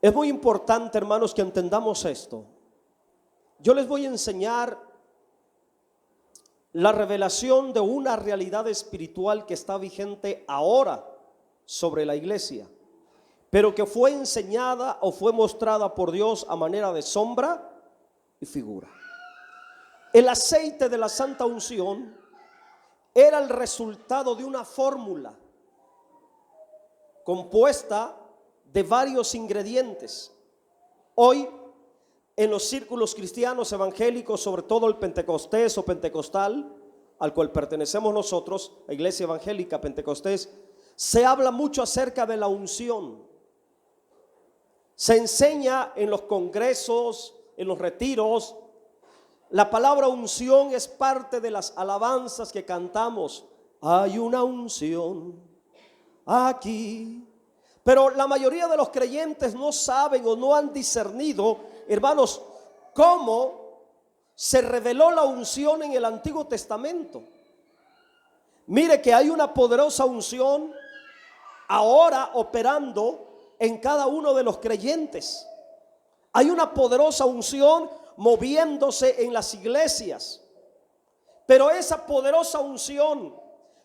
Es muy importante, hermanos, que entendamos esto. Yo les voy a enseñar la revelación de una realidad espiritual que está vigente ahora sobre la iglesia, pero que fue enseñada o fue mostrada por Dios a manera de sombra y figura. El aceite de la santa unción era el resultado de una fórmula compuesta de varios ingredientes. Hoy, en los círculos cristianos evangélicos, sobre todo el pentecostés o pentecostal, al cual pertenecemos nosotros, la iglesia evangélica pentecostés, se habla mucho acerca de la unción. Se enseña en los congresos, en los retiros. La palabra unción es parte de las alabanzas que cantamos. Hay una unción aquí. Pero la mayoría de los creyentes no saben o no han discernido, hermanos, cómo se reveló la unción en el Antiguo Testamento. Mire que hay una poderosa unción ahora operando en cada uno de los creyentes. Hay una poderosa unción moviéndose en las iglesias. Pero esa poderosa unción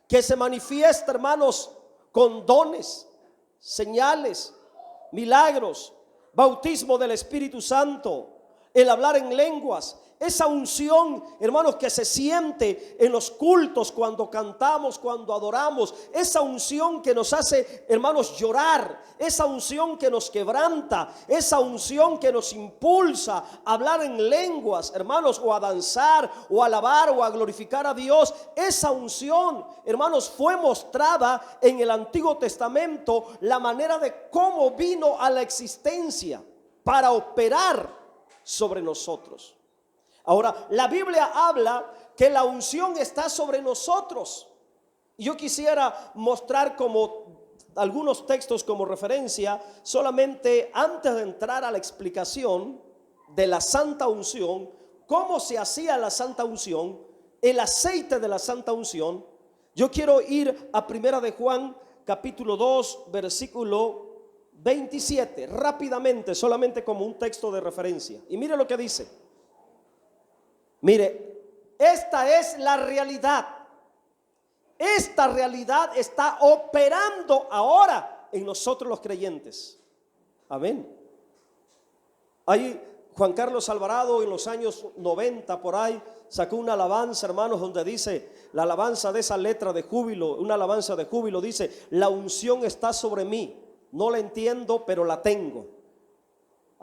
que se manifiesta, hermanos, con dones, señales, milagros, bautismo del Espíritu Santo, el hablar en lenguas, esa unción, hermanos, que se siente en los cultos cuando cantamos, cuando adoramos, esa unción que nos hace, hermanos, llorar, esa unción que nos quebranta, esa unción que nos impulsa a hablar en lenguas, hermanos, o a danzar, o a alabar, o a glorificar a Dios. Esa unción, hermanos, fue mostrada en el Antiguo Testamento, la manera de cómo vino a la existencia para operar sobre nosotros. Ahora, la Biblia habla que la unción está sobre nosotros. Y yo quisiera mostrar como algunos textos como referencia, solamente antes de entrar a la explicación de la santa unción, cómo se hacía la santa unción, el aceite de la santa unción. Yo quiero ir a Primera de Juan, capítulo 2, versículo 27, rápidamente, solamente como un texto de referencia. Y mire lo que dice. Mire, esta es la realidad. Esta realidad está operando ahora en nosotros los creyentes. Amén. Ahí Juan Carlos Alvarado en los años 90 por ahí sacó una alabanza, hermanos, donde dice, la alabanza de esa letra de júbilo, una alabanza de júbilo, dice: la unción está sobre mí, no la entiendo, pero la tengo.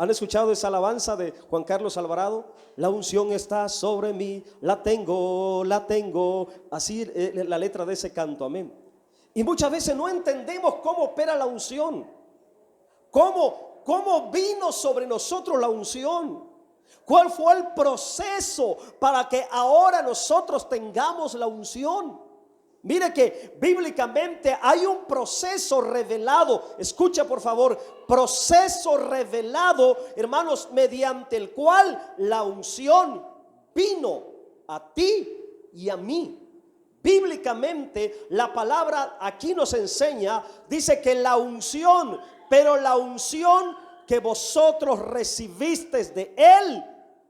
¿Han escuchado esa alabanza de Juan Carlos Alvarado? La unción está sobre mí, la tengo, la tengo. Así la letra de ese canto, amén. Y muchas veces no entendemos cómo opera la unción. ¿Cómo vino sobre nosotros la unción? ¿Cuál fue el proceso para que ahora nosotros tengamos la unción? Mire que bíblicamente hay un proceso revelado. Escucha por favor, proceso revelado, hermanos, mediante el cual la unción vino a ti y a mí. Bíblicamente la palabra aquí nos enseña, dice que la unción, pero la unción que vosotros recibisteis de Él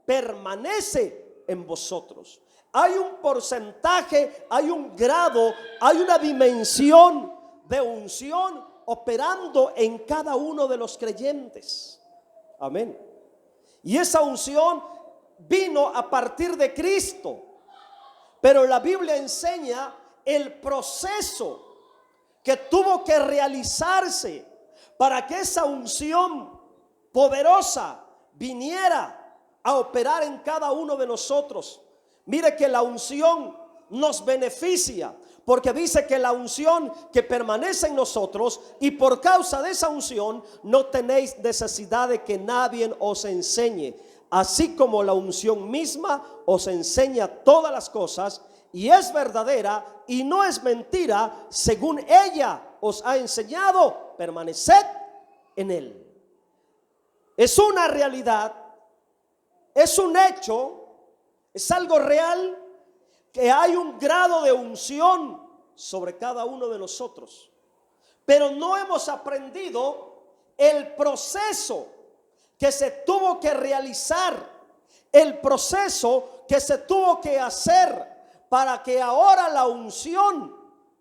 permanece en vosotros. Hay un porcentaje, hay un grado, hay una dimensión de unción operando en cada uno de los creyentes. Amén. Y esa unción vino a partir de Cristo. Pero la Biblia enseña el proceso que tuvo que realizarse para que esa unción poderosa viniera a operar en cada uno de nosotros. Mire que la unción nos beneficia, porque dice que la unción que permanece en nosotros, y por causa de esa unción no tenéis necesidad de que nadie os enseñe, así como la unción misma os enseña todas las cosas, y es verdadera y no es mentira, según ella os ha enseñado, permaneced en él. Es una realidad, es un hecho, es algo real, que hay un grado de unción sobre cada uno de nosotros, pero no hemos aprendido el proceso que se tuvo que realizar, el proceso que se tuvo que hacer para que ahora la unción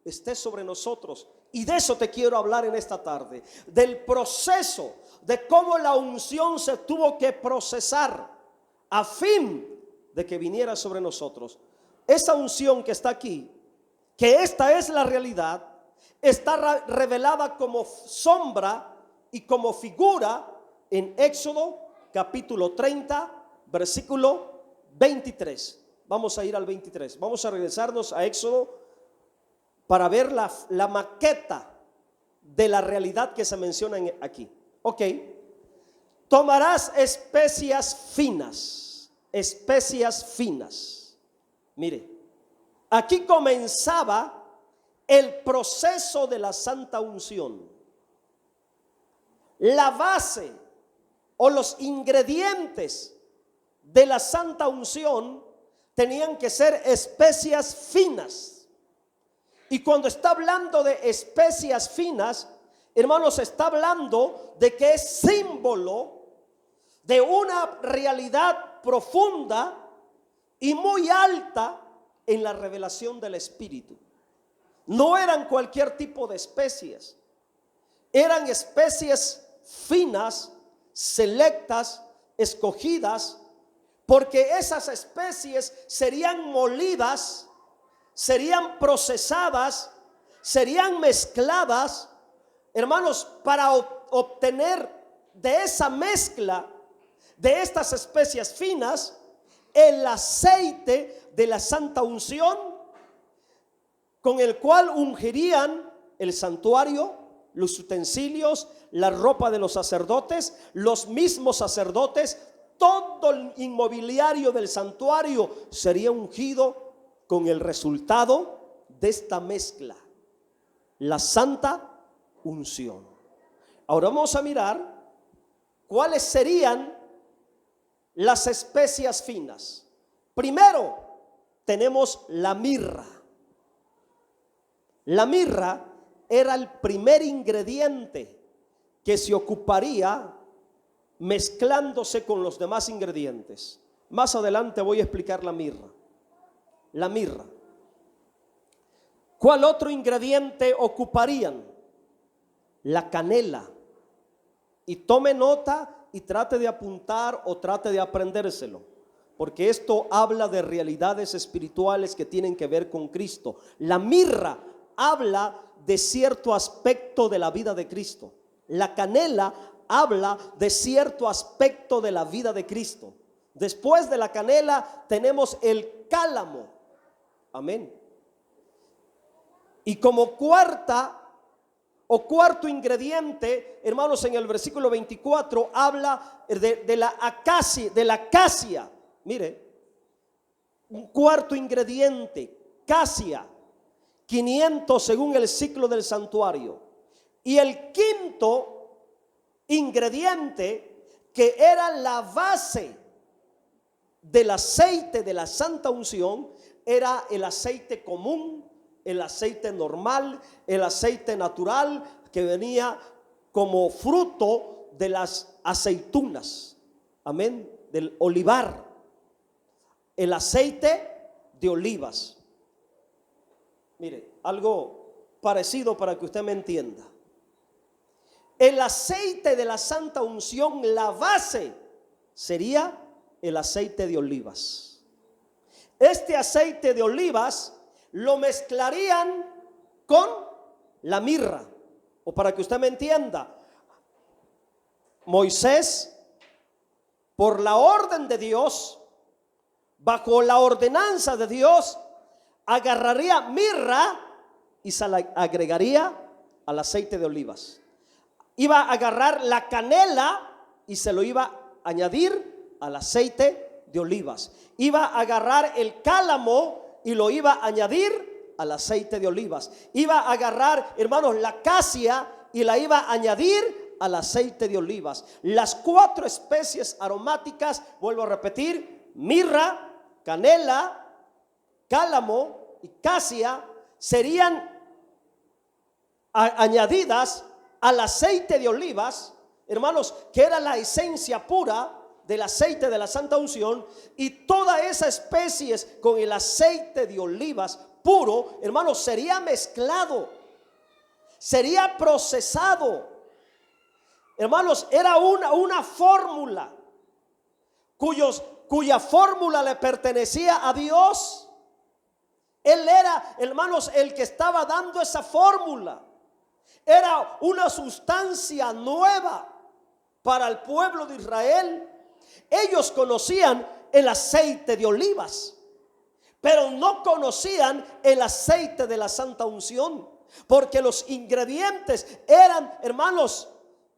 esté sobre nosotros. Y de eso te quiero hablar en esta tarde, del proceso, de cómo la unción se tuvo que procesar a fin de que viniera sobre nosotros. Esa unción que está aquí, que esta es la realidad, está revelada como sombra y como figura en Éxodo capítulo 30, versículo 23. Vamos a ir al 23. Vamos a regresarnos a Éxodo para ver la maqueta de la realidad que se menciona aquí. Ok. Tomarás especias finas. Especias finas. Mire, aquí comenzaba el proceso de la santa unción. La base o los ingredientes de la santa unción tenían que ser especias finas. Y cuando está hablando de especias finas, hermanos, está hablando de que es símbolo de una realidad profunda y muy alta en la revelación del Espíritu. No eran cualquier tipo de especies, eran especies finas, selectas, escogidas, porque esas especies serían molidas, serían procesadas, serían mezcladas, hermanos, para obtener de esa mezcla de estas especias finas el aceite de la santa unción, con el cual ungirían el santuario, los utensilios, la ropa de los sacerdotes, los mismos sacerdotes. Todo el inmobiliario del santuario sería ungido con el resultado de esta mezcla, la santa unción. Ahora vamos a mirar cuáles serían las especias finas. Primero tenemos la mirra. La mirra era el primer ingrediente que se ocuparía mezclándose con los demás ingredientes. Más adelante voy a explicar la mirra. La mirra. ¿Cuál otro ingrediente ocuparían? La canela. Y tome nota y trate de apuntar o trate de aprendérselo, porque esto habla de realidades espirituales que tienen que ver con Cristo. La mirra habla de cierto aspecto de la vida de Cristo. La canela habla de cierto aspecto de la vida de Cristo. Después de la canela tenemos el cálamo. Amén. Y como cuarto ingrediente, hermanos, en el versículo 24 habla de la acacia. Mire, un cuarto ingrediente, casia, 500 según el ciclo del santuario. Y el quinto ingrediente, que era la base del aceite de la santa unción, era el aceite común, el aceite normal, el aceite natural que venía como fruto de las aceitunas. Amén. Del olivar. El aceite de olivas. Mire, algo parecido para que usted me entienda. El aceite de la santa unción, la base sería el aceite de olivas. Este aceite de olivas lo mezclarían con la mirra. O para que usted me entienda, Moisés, por la orden de Dios, bajo la ordenanza de Dios, agarraría mirra y se la agregaría al aceite de olivas. Iba a agarrar la canela y se lo iba a añadir al aceite de olivas. Iba a agarrar el cálamo y lo iba a añadir al aceite de olivas. Iba a agarrar, hermanos, la casia y la iba a añadir al aceite de olivas. Las 4 especies aromáticas, vuelvo a repetir, mirra, canela, cálamo y casia, serían añadidas al aceite de olivas hermanos, que era la esencia pura del aceite de la santa unción, y toda esa especies con el aceite de olivas puro, hermanos, sería mezclado, sería procesado. Hermanos, era una fórmula cuya fórmula le pertenecía a Dios. Él era, hermanos, el que estaba dando esa fórmula. Era una sustancia nueva para el pueblo de Israel. Ellos conocían el aceite de olivas, pero no conocían el aceite de la santa unción, porque los ingredientes eran, hermanos,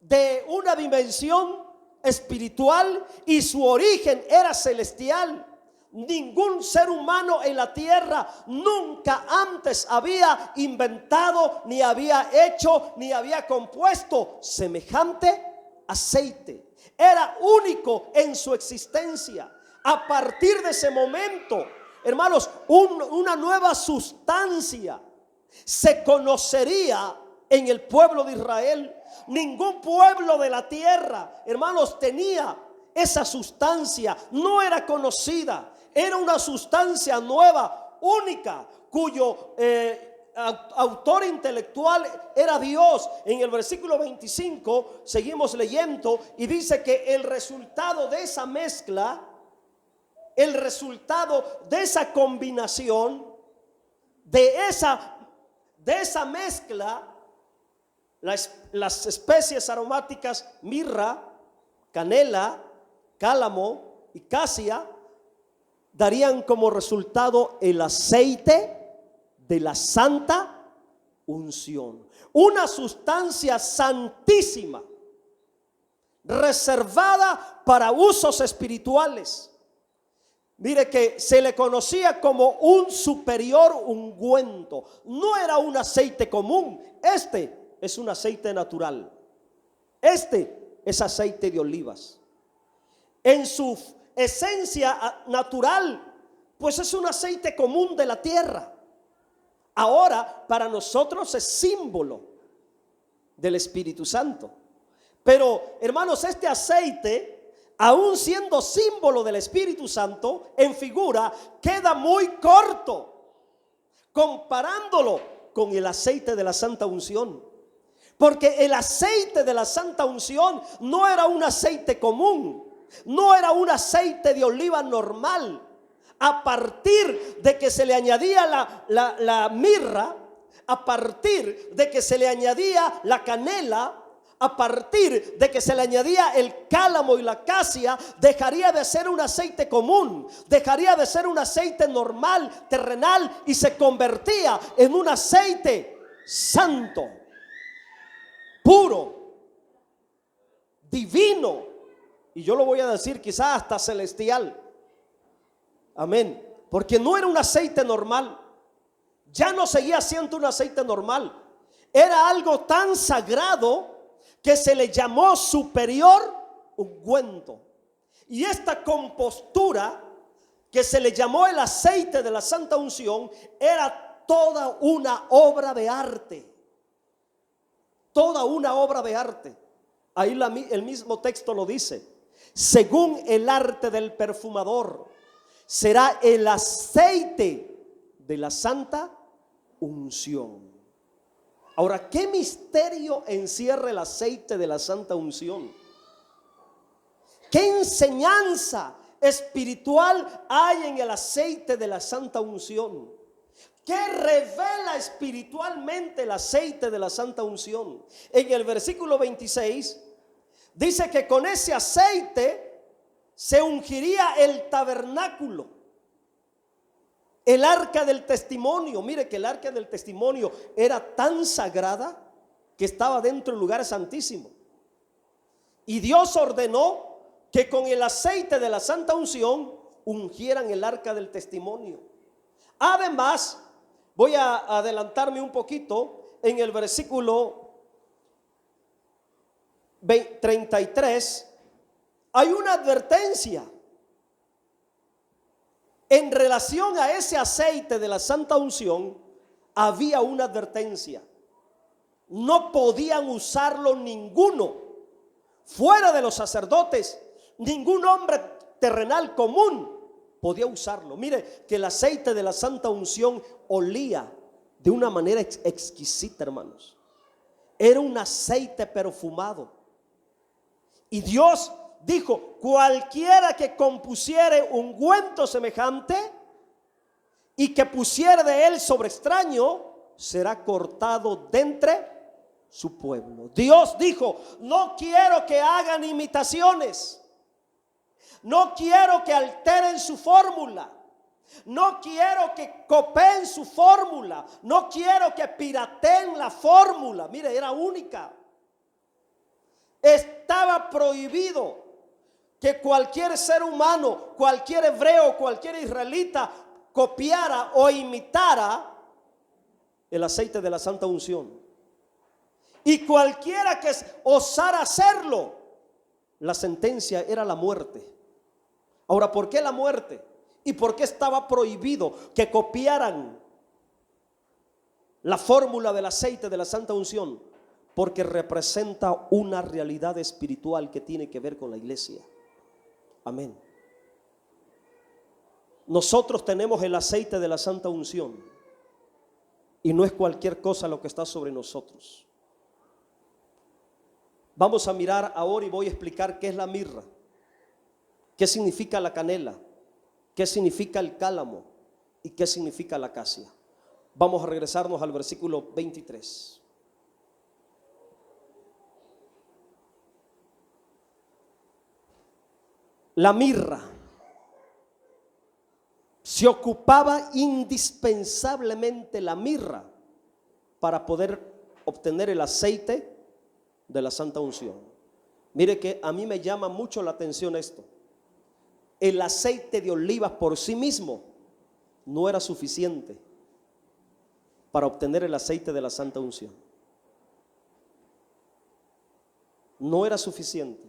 de una dimensión espiritual y su origen era celestial. Ningún ser humano en la tierra nunca antes había inventado, ni había hecho, ni había compuesto semejante aceite. Era único en su existencia. A partir de ese momento, hermanos, una nueva sustancia se conocería en el pueblo de Israel. Ningún pueblo de la tierra, hermanos, tenía esa sustancia. No era conocida. Era una sustancia nueva, única, cuyo autor intelectual era Dios. En el versículo 25 seguimos leyendo y dice que el resultado de esa mezcla, el resultado de esa combinación, de esa mezcla, las especies aromáticas mirra, canela, cálamo y casia darían como resultado el aceite de la santa unción, una sustancia santísima, reservada para usos espirituales. Mire que se le conocía como un superior ungüento. No era un aceite común. Este es un aceite natural. Este es aceite de olivas. En su esencia natural, pues es un aceite común de la tierra. Ahora para nosotros es símbolo del Espíritu Santo. Pero hermanos, este aceite, aún siendo símbolo del Espíritu Santo en figura, queda muy corto comparándolo con el aceite de la santa unción. Porque el aceite de la santa unción no era un aceite común, no era un aceite de oliva normal. A partir de que se le añadía la mirra, a partir de que se le añadía la canela, a partir de que se le añadía el cálamo y la casia, dejaría de ser un aceite común, dejaría de ser un aceite normal, terrenal, y se convertía en un aceite santo, puro, divino, y yo lo voy a decir quizás hasta celestial. Amén. Porque no era un aceite normal. Ya no seguía siendo un aceite normal. Era algo tan sagrado que se le llamó superior ungüento. Y esta compostura que se le llamó el aceite de la santa unción era toda una obra de arte. Toda una obra de arte. Ahí el mismo texto lo dice. Según el arte del perfumador, será el aceite de la santa unción. Ahora, ¿qué misterio encierra el aceite de la santa unción? ¿Qué enseñanza espiritual hay en el aceite de la santa unción? ¿Qué revela espiritualmente el aceite de la santa unción? En el versículo 26 dice que con ese aceite se ungiría el tabernáculo, el arca del testimonio. Mire que el arca del testimonio era tan sagrada que estaba dentro del lugar santísimo. Y Dios ordenó que con el aceite de la santa unción ungieran el arca del testimonio. Además, voy a adelantarme un poquito, en el versículo 33 hay una advertencia en relación a ese aceite de la santa unción. Había una advertencia: no podían usarlo ninguno fuera de los sacerdotes, ningún hombre terrenal común podía usarlo. Mire que el aceite de la santa unción olía de una manera exquisita, hermanos. Era un aceite perfumado. Y Dios dijo: cualquiera que compusiere ungüento semejante y que pusiere de él sobre extraño, será cortado de entre su pueblo. Dios dijo: no quiero que hagan imitaciones, no quiero que alteren su fórmula, no quiero que copien su fórmula, no quiero que pirateen la fórmula. Mire, era única. Estaba prohibido que cualquier ser humano, cualquier hebreo, cualquier israelita copiara o imitara el aceite de la santa unción. Y cualquiera que osara hacerlo, la sentencia era la muerte. Ahora, ¿por qué la muerte? ¿Y por qué estaba prohibido que copiaran la fórmula del aceite de la santa unción? Porque representa una realidad espiritual que tiene que ver con la iglesia. Amén. Nosotros tenemos el aceite de la santa unción, y no es cualquier cosa lo que está sobre nosotros. Vamos a mirar ahora y voy a explicar qué es la mirra, qué significa la canela, qué significa el cálamo y qué significa la acacia. Vamos a regresarnos al versículo 23. La mirra se ocupaba indispensablemente la mirra para poder obtener el aceite de la santa unción. Mire que a mí me llama mucho la atención esto. El aceite de olivas por sí mismo no era suficiente para obtener el aceite de la santa unción. No era suficiente.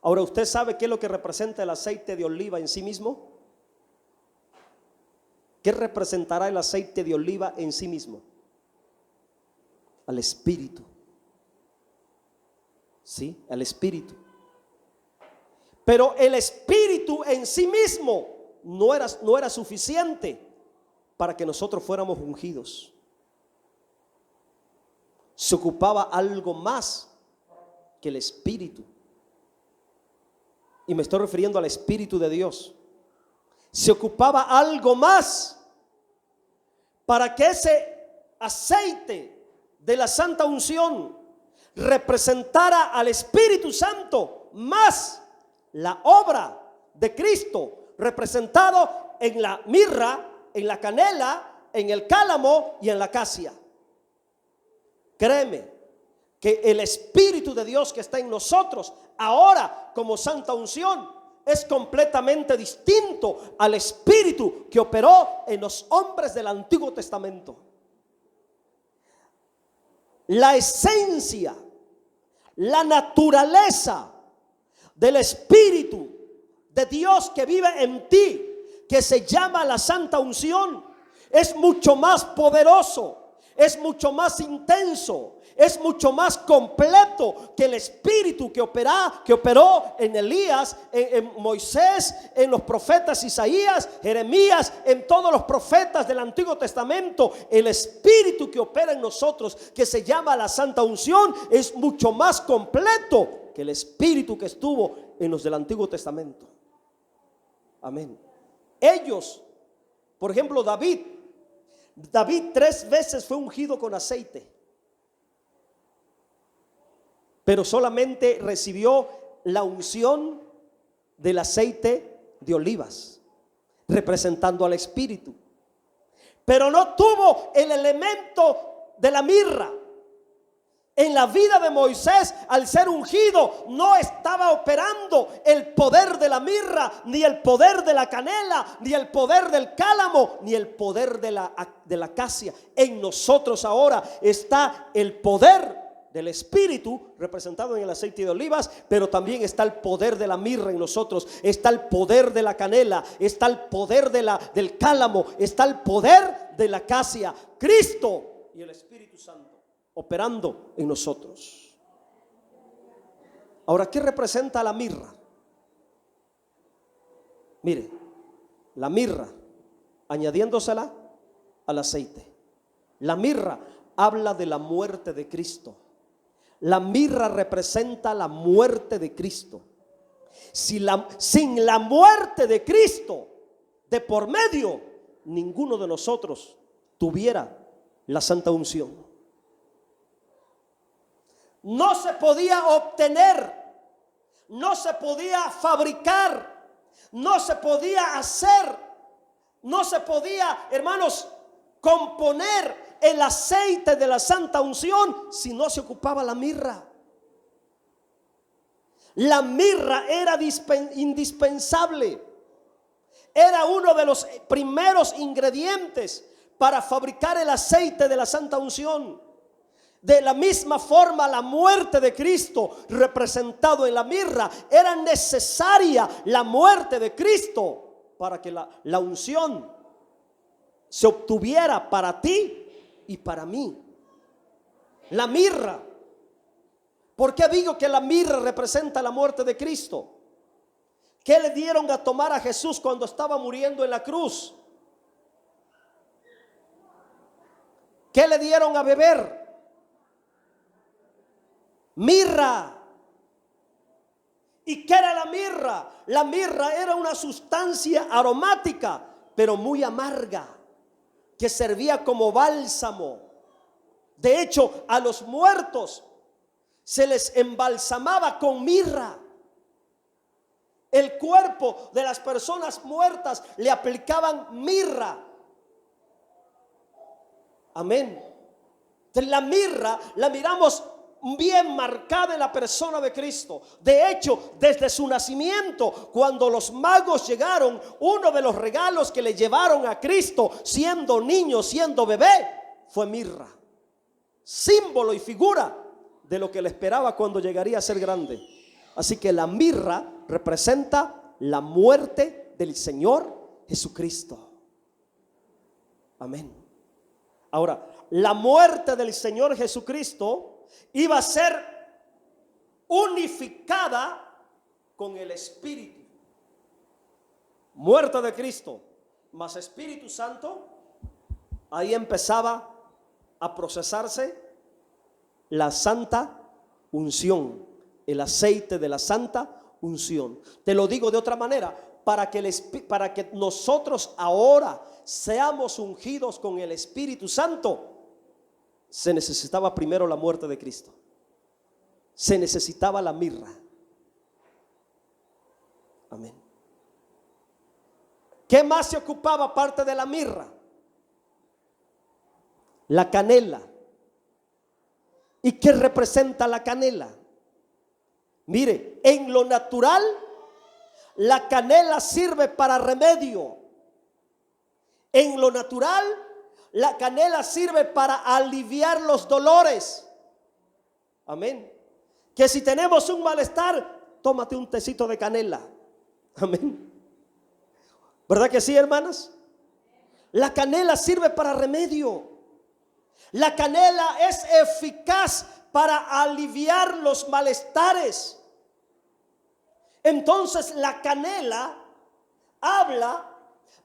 Ahora, ¿usted sabe qué es lo que representa el aceite de oliva en sí mismo? ¿Qué representará el aceite de oliva en sí mismo? Al Espíritu. Sí, al Espíritu. Pero el Espíritu en sí mismo no era suficiente para que nosotros fuéramos ungidos. Se ocupaba algo más que el Espíritu. Y me estoy refiriendo al Espíritu de Dios. Se ocupaba algo más para que ese aceite de la santa unción representara al Espíritu Santo, más la obra de Cristo representado en la mirra, en la canela, en el cálamo y en la acacia. Créeme que el Espíritu de Dios que está en nosotros ahora como santa unción es completamente distinto al Espíritu que operó en los hombres del Antiguo Testamento. La esencia, la naturaleza del Espíritu de Dios que vive en ti, que se llama la santa unción, es mucho más poderoso, es mucho más intenso, es mucho más completo que el Espíritu que operó en Elías, en Moisés, en los profetas Isaías, Jeremías, en todos los profetas del Antiguo Testamento. El Espíritu que opera en nosotros, que se llama la santa unción, es mucho más completo que el Espíritu que estuvo en los del Antiguo Testamento. Amén. Ellos, por ejemplo, David 3 veces fue ungido con aceite, pero solamente recibió la unción del aceite de olivas, representando al Espíritu. Pero no tuvo el elemento de la mirra. En la vida de Moisés, al ser ungido, no estaba operando el poder de la mirra, ni el poder de la canela, ni el poder del cálamo, ni el poder de la acacia. En nosotros ahora está el poder del Espíritu representado en el aceite de olivas, pero también está el poder de la mirra en nosotros, está el poder de la canela, está el poder del cálamo, está el poder de la acacia. Cristo y el Espíritu Santo operando en nosotros. Ahora, ¿qué representa la mirra? Mire, la mirra, añadiéndosela al aceite. La mirra habla de la muerte de Cristo. La mirra representa la muerte de Cristo. Sin la muerte de Cristo de por medio, ninguno de nosotros tuviera la santa unción. No se podía obtener, no se podía fabricar, no se podía hacer, no se podía, hermanos, componer el aceite de la santa unción si no se ocupaba la mirra. La mirra era indispensable. Era uno de los primeros ingredientes para fabricar el aceite de la santa unción. De la misma forma, la muerte de Cristo representado en la mirra, era necesaria la muerte de Cristo para que la unción se obtuviera para ti y para mí. La mirra. ¿Por qué digo que la mirra representa la muerte de Cristo? ¿Qué le dieron a tomar a Jesús cuando estaba muriendo en la cruz? ¿Qué le dieron a beber? Mirra. ¿Y qué era la mirra? La mirra era una sustancia aromática, pero muy amarga, que servía como bálsamo. De hecho, a los muertos se les embalsamaba con mirra. El cuerpo de las personas muertas le aplicaban mirra. Amén. La mirra la miramos bien marcada en la persona de Cristo. De hecho, desde su nacimiento, cuando los magos llegaron, uno de los regalos que le llevaron a Cristo, siendo niño, siendo bebé, fue mirra. Símbolo y figura de lo que le esperaba cuando llegaría a ser grande. Así que la mirra representa la muerte del Señor Jesucristo. Amén. Ahora, la muerte del Señor Jesucristo iba a ser unificada con el Espíritu. Muerte de Cristo más Espíritu Santo. Ahí empezaba a procesarse la santa unción, el aceite de la santa unción. Te lo digo de otra manera, para que nosotros ahora seamos ungidos con el Espíritu Santo, se necesitaba primero la muerte de Cristo. Se necesitaba la mirra. Amén. ¿Qué más se ocupaba aparte de la mirra? La canela. ¿Y qué representa la canela? Mire, en lo natural, la canela sirve para remedio. En lo natural, la canela sirve para aliviar los dolores. Amén. Que si tenemos un malestar, tómate un tecito de canela. Amén. ¿Verdad que sí, hermanas? La canela sirve para remedio. La canela es eficaz para aliviar los malestares. Entonces la canela habla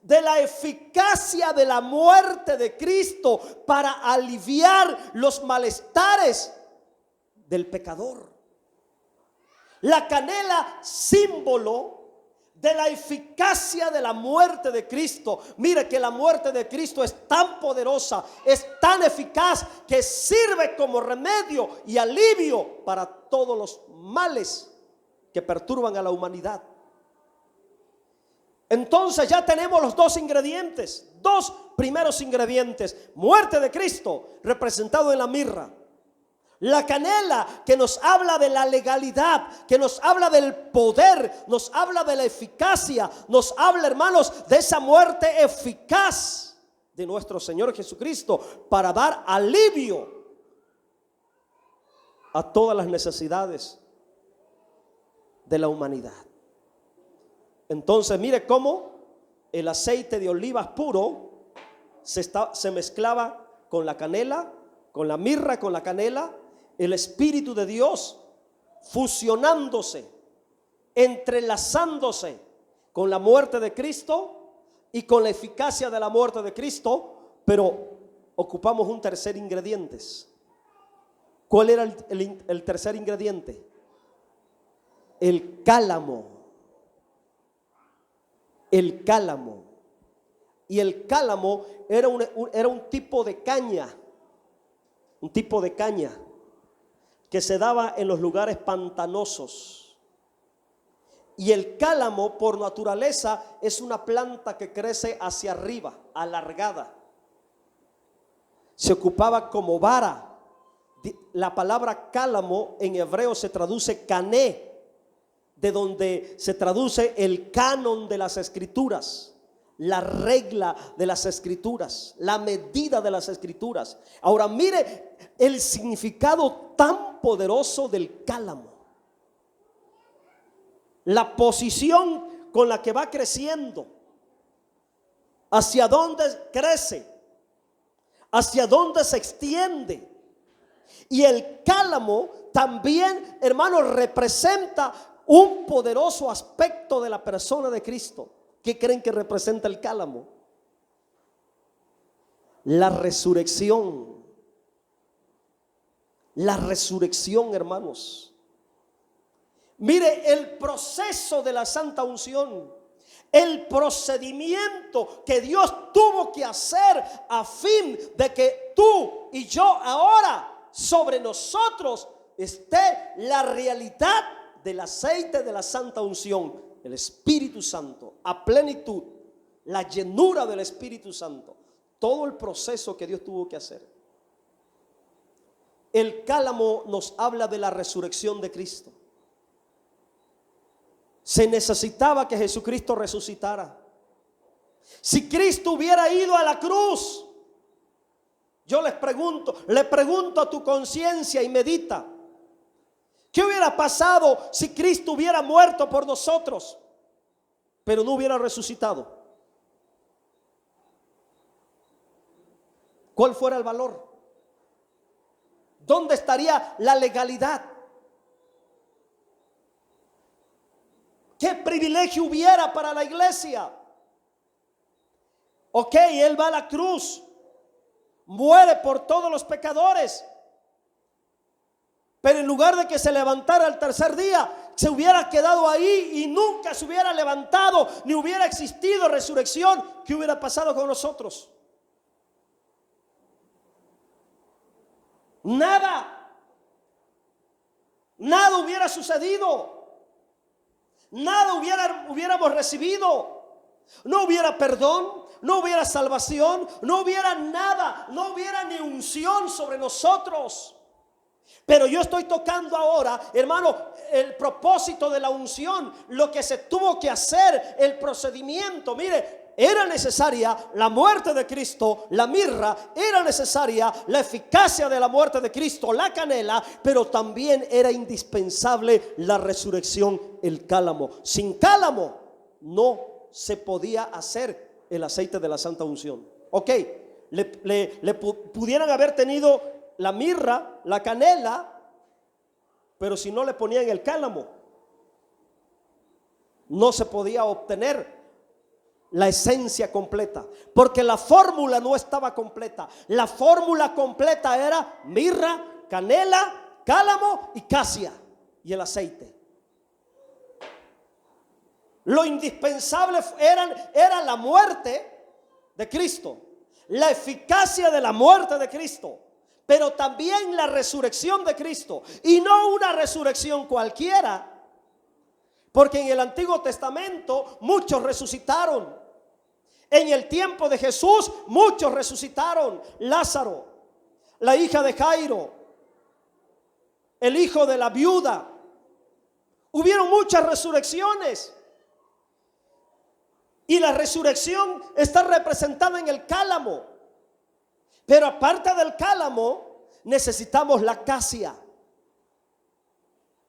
de la eficacia de la muerte de Cristo para aliviar los malestares del pecador. La canela, símbolo de la eficacia de la muerte de Cristo. Mire que la muerte de Cristo es tan poderosa, es tan eficaz, que sirve como remedio y alivio para todos los males que perturban a la humanidad. Entonces ya tenemos los dos ingredientes, dos primeros ingredientes: muerte de Cristo, representado en la mirra. La canela, que nos habla de la legalidad, que nos habla del poder, nos habla de la eficacia, nos habla, hermanos, de esa muerte eficaz de nuestro Señor Jesucristo para dar alivio a todas las necesidades de la humanidad. Entonces mire cómo el aceite de olivas puro se mezclaba con la canela, con la mirra, con la canela. El Espíritu de Dios fusionándose, entrelazándose con la muerte de Cristo y con la eficacia de la muerte de Cristo, pero ocupamos un tercer ingrediente. ¿Cuál era el tercer ingrediente? El cálamo. El cálamo. Y el cálamo era un tipo de caña, un tipo de caña que se daba en los lugares pantanosos. Y el cálamo, por naturaleza, es una planta que crece hacia arriba, alargada. Se ocupaba como vara. La palabra cálamo en hebreo se traduce cané, de donde se traduce el canon de las escrituras, la regla de las escrituras, la medida de las escrituras. Ahora mire el significado tan poderoso del cálamo. La posición con la que va creciendo, hacia dónde crece, hacia dónde se extiende. Y el cálamo también, hermanos, representa un poderoso aspecto de la persona de Cristo. ¿Qué creen que representa el cálamo? La resurrección. La resurrección, hermanos. Mire el proceso de la santa unción, el procedimiento que Dios tuvo que hacer a fin de que tú y yo ahora sobre nosotros esté la realidad del aceite de la santa unción, el Espíritu Santo, a plenitud, la llenura del Espíritu Santo, todo el proceso que Dios tuvo que hacer. El cálamo nos habla de la resurrección de Cristo. Se necesitaba que Jesucristo resucitara. Si Cristo hubiera ido a la cruz, yo le pregunto a tu conciencia y medita, ¿qué hubiera pasado si Cristo hubiera muerto por nosotros, pero no hubiera resucitado? ¿Cuál fuera el valor? ¿Dónde estaría la legalidad? ¿Qué privilegio hubiera para la iglesia? Ok, Él va a la cruz, muere por todos los pecadores, pero en lugar de que se levantara el tercer día, se hubiera quedado ahí y nunca se hubiera levantado, ni hubiera existido resurrección. ¿Qué hubiera pasado con nosotros? Nada. Nada hubiera sucedido. Nada hubiéramos recibido. No hubiera perdón, no hubiera salvación, no hubiera nada, no hubiera ni unción sobre nosotros. Pero yo estoy tocando ahora, hermano, el propósito de la unción, lo que se tuvo que hacer, el procedimiento. Mire, era necesaria la muerte de Cristo, la mirra, era necesaria la eficacia de la muerte de Cristo, la canela, pero también era indispensable la resurrección, el cálamo. Sin cálamo no se podía hacer el aceite de la santa unción. Ok, pudieran haber tenido la mirra, la canela, pero si no le ponían el cálamo, no se podía obtener la esencia completa, porque la fórmula no estaba completa. La fórmula completa era mirra, canela, cálamo y casia y el aceite. Lo indispensable era la muerte de Cristo, la eficacia de la muerte de Cristo, pero también la resurrección de Cristo, y no una resurrección cualquiera, porque en el Antiguo Testamento muchos resucitaron. En el tiempo de Jesús muchos resucitaron. Lázaro, la hija de Jairo, el hijo de la viuda. Hubieron muchas resurrecciones. Y la resurrección está representada en el cálamo. Pero aparte del cálamo, necesitamos la casia.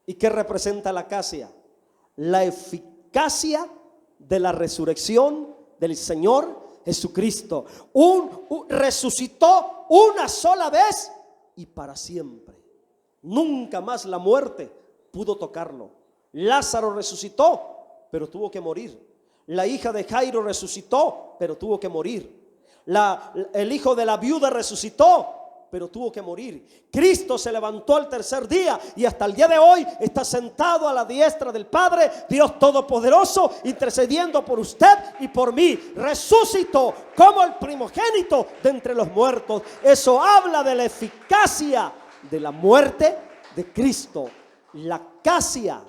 ¿Y qué representa la casia? La eficacia de la resurrección del Señor Jesucristo. Resucitó una sola vez y para siempre. Nunca más la muerte pudo tocarlo. Lázaro resucitó, pero tuvo que morir. La hija de Jairo resucitó, pero tuvo que morir. El hijo de la viuda resucitó, pero tuvo que morir. Cristo se levantó al tercer día y hasta el día de hoy está sentado a la diestra del Padre, Dios Todopoderoso, intercediendo por usted y por mí. Resucitó como el primogénito de entre los muertos. Eso habla de la eficacia de la muerte de Cristo. La acacia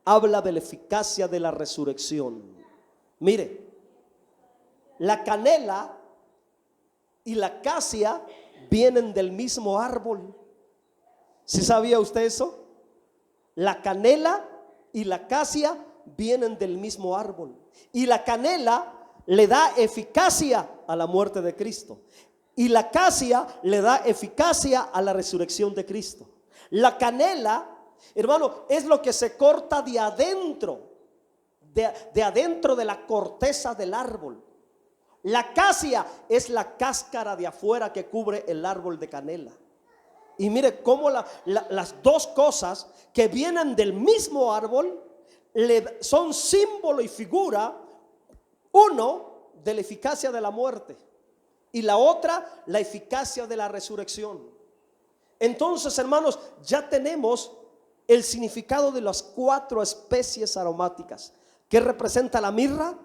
habla de la eficacia de la resurrección. Mire, la canela y la acacia vienen del mismo árbol. ¿Sí sabía usted eso? La canela y la acacia vienen del mismo árbol. Y la canela le da eficacia a la muerte de Cristo. Y la acacia le da eficacia a la resurrección de Cristo. La canela, hermano, es lo que se corta de adentro, de adentro de la corteza del árbol. La acacia es la cáscara de afuera que cubre el árbol de canela. Y mire cómo las dos cosas que vienen del mismo árbol son símbolo y figura, uno de la eficacia de la muerte y la otra la eficacia de la resurrección. Entonces, hermanos, ya tenemos el significado de las 4 especies aromáticas. ¿Qué representa la mirra?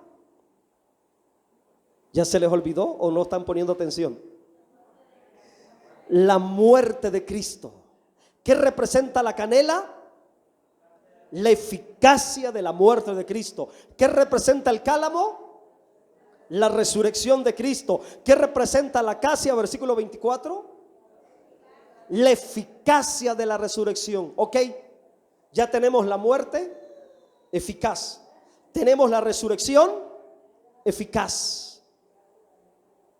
¿Ya se les olvidó o no están poniendo atención? La muerte de Cristo. ¿Qué representa la canela? La eficacia de la muerte de Cristo. ¿Qué representa el cálamo? La resurrección de Cristo. ¿Qué representa la acacia? Versículo 24. La eficacia de la resurrección. Ok, ya tenemos la muerte eficaz. Tenemos la resurrección eficaz.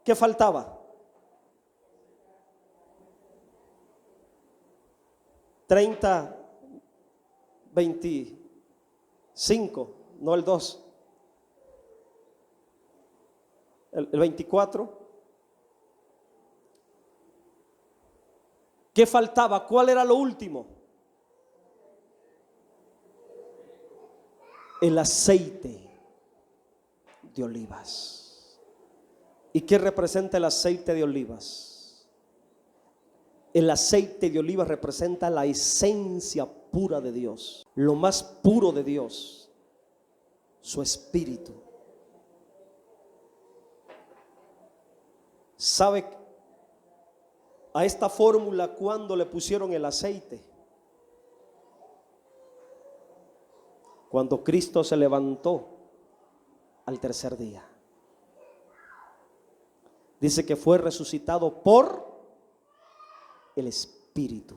¿Qué faltaba? 30, 25, no el 2. El 24. ¿Qué faltaba? ¿Cuál era lo último? El aceite de olivas. ¿Y qué representa el aceite de olivas? El aceite de olivas representa la esencia pura de Dios, lo más puro de Dios, su espíritu. ¿Sabe a esta fórmula cuándo le pusieron el aceite? Cuando Cristo se levantó al tercer día. Dice que fue resucitado por el Espíritu.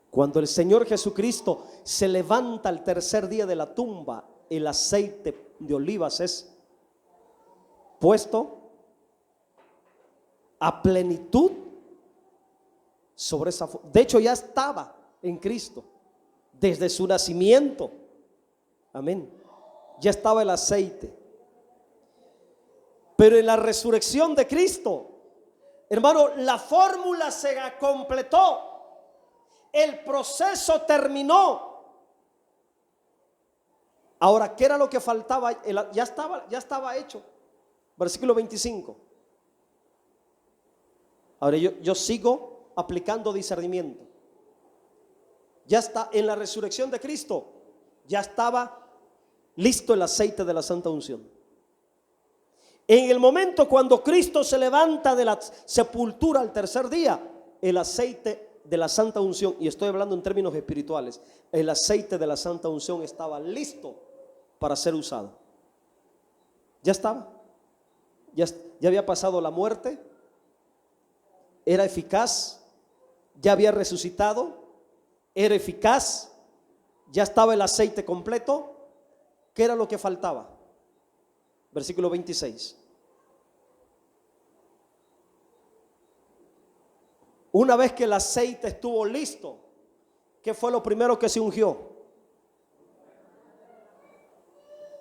Cuando el Señor Jesucristo se levanta al tercer día de la tumba, el aceite de olivas es puesto a plenitud sobre esa. De hecho, ya estaba en Cristo desde su nacimiento. Amén. Ya estaba el aceite. Pero en la resurrección de Cristo, hermano, la fórmula se completó. El proceso terminó. Ahora, ¿qué era lo que faltaba? Ya estaba hecho. Versículo 25. Ahora yo sigo aplicando discernimiento. Ya está en la resurrección de Cristo. Ya estaba listo el aceite de la santa unción. En el momento cuando Cristo se levanta de la sepultura al tercer día, el aceite de la santa unción, y estoy hablando en términos espirituales, el aceite de la santa unción estaba listo para ser usado. Ya estaba. Ya había pasado la muerte. Era eficaz. Ya había resucitado. Era eficaz. Ya estaba el aceite completo. ¿Qué era lo que faltaba? Versículo 26. Una vez que el aceite estuvo listo, ¿qué fue lo primero que se ungió?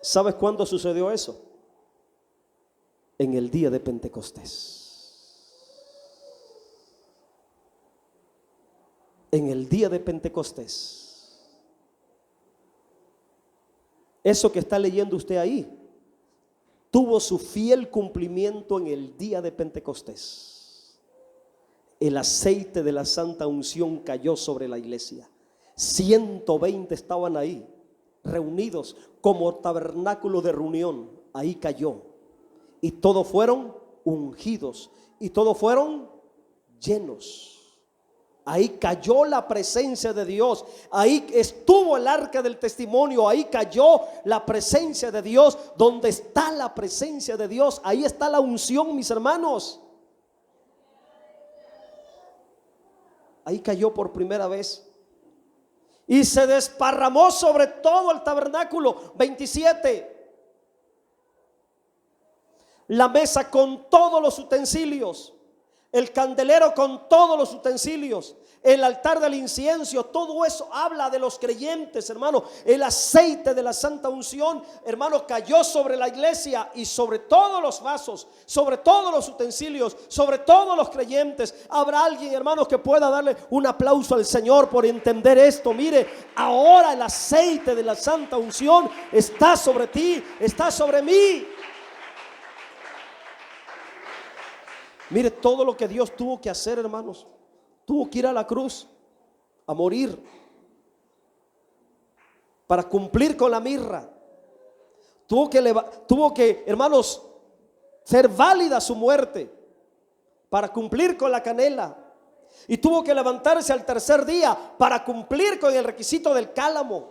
¿Sabes cuándo sucedió eso? En el día de Pentecostés. en el día de Pentecostés. Eso que está leyendo usted ahí tuvo su fiel cumplimiento en el día de Pentecostés. El aceite de la santa unción cayó sobre la iglesia. 120 estaban ahí, reunidos como tabernáculo de reunión. Ahí cayó. Y todos fueron ungidos. Y todos fueron llenos. Ahí cayó la presencia de Dios. Ahí estuvo el arca del testimonio. Ahí cayó la presencia de Dios. Donde está la presencia de Dios, ahí está la unción, mis hermanos. Ahí cayó por primera vez. Y se desparramó sobre todo el tabernáculo. 27. La mesa con todos los utensilios, el candelero con todos los utensilios, el altar del incienso, todo eso habla de los creyentes, hermano. El aceite de la santa unción, hermano, cayó sobre la iglesia y sobre todos los vasos, sobre todos los utensilios, sobre todos los creyentes. Habrá alguien, hermanos, que pueda darle un aplauso al Señor por entender esto. Mire, ahora el aceite de la santa unción está sobre ti, está sobre mí. Mire todo lo que Dios tuvo que hacer, hermanos. Tuvo que ir a la cruz a morir para cumplir con la mirra. Tuvo que, hermanos, ser válida su muerte para cumplir con la canela. Y tuvo que levantarse al tercer día para cumplir con el requisito del cálamo.